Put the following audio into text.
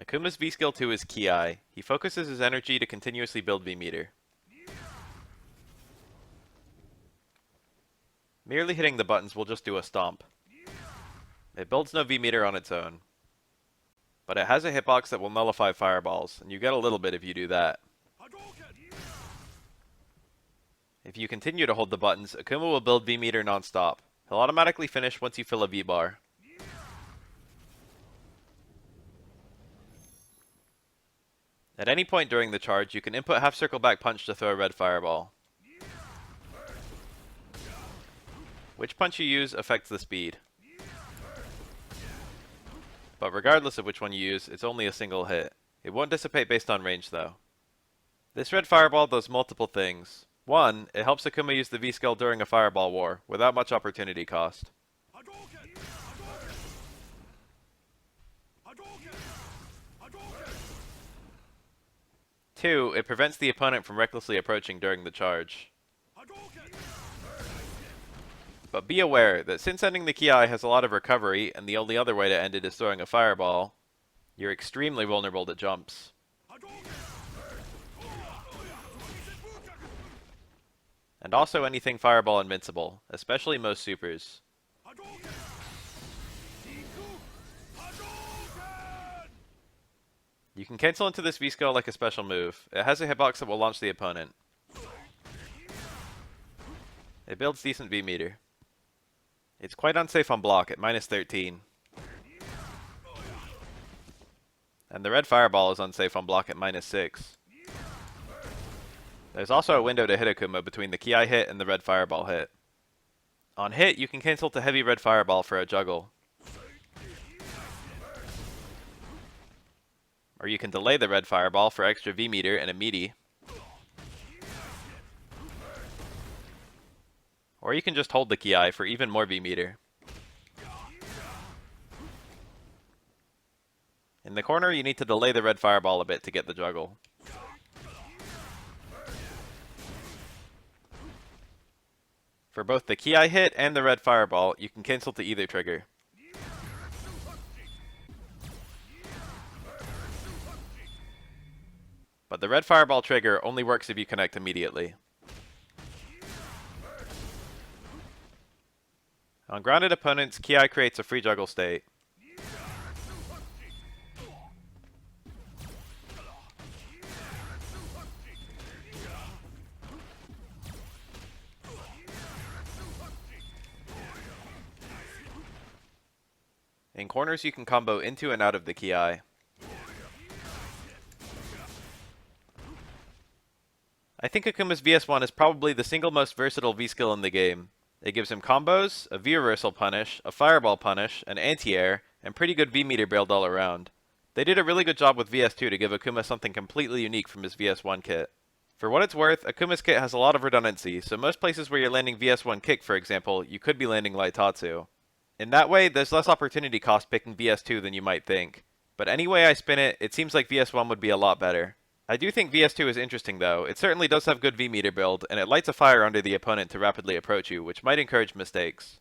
Akuma's V-Skill 2 is Ki. He focuses his energy to continuously build V-meter. Merely hitting the buttons will just do a stomp. It builds no V-meter on its own. But it has a hitbox that will nullify fireballs, and you get a little bit if you do that. If you continue to hold the buttons, Akuma will build V-meter non-stop. He'll automatically finish once you fill a V-bar. At any point during the charge, you can input half circle back punch to throw a red fireball. Which punch you use affects the speed. But regardless of which one you use, it's only a single hit. It won't dissipate based on range though. This red fireball does multiple things. One, it helps Akuma use the V-Skill during a fireball war, without much opportunity cost. Two, it prevents the opponent from recklessly approaching during the charge. But be aware that since ending the Ki has a lot of recovery, and the only other way to end it is throwing a fireball, you're extremely vulnerable to jumps. And also anything fireball invincible, especially most supers. You can cancel into this V-Skill like a special move. It has a hitbox that will launch the opponent. It builds decent V-meter. It's quite unsafe on block at -13. And the red fireball is unsafe on block at -6. There's also a window to hit Akuma between the Ki hit and the red fireball hit. On hit, you can cancel to heavy red fireball for a juggle. Or you can delay the red fireball for extra V-meter and a meaty. Or you can just hold the Ki for even more V-meter. In the corner, you need to delay the red fireball a bit to get the juggle. For both the Ki hit and the red fireball, you can cancel to either trigger. But the red fireball trigger only works if you connect immediately. On grounded opponents, Ki creates a free juggle state. In corners, you can combo into and out of the Ki. I think Akuma's VS1 is probably the single most versatile V-Skill in the game. It gives him combos, a V-reversal punish, a fireball punish, an anti-air, and pretty good V-meter build all around. They did a really good job with VS2 to give Akuma something completely unique from his VS1 kit. For what it's worth, Akuma's kit has a lot of redundancy, so most places where you're landing VS1 kick, for example, you could be landing Light Tatsu. In that way, there's less opportunity cost picking VS2 than you might think. But any way I spin it, it seems like VS1 would be a lot better. I do think VS2 is interesting though. It certainly does have good V-meter build, and it lights a fire under the opponent to rapidly approach you, which might encourage mistakes.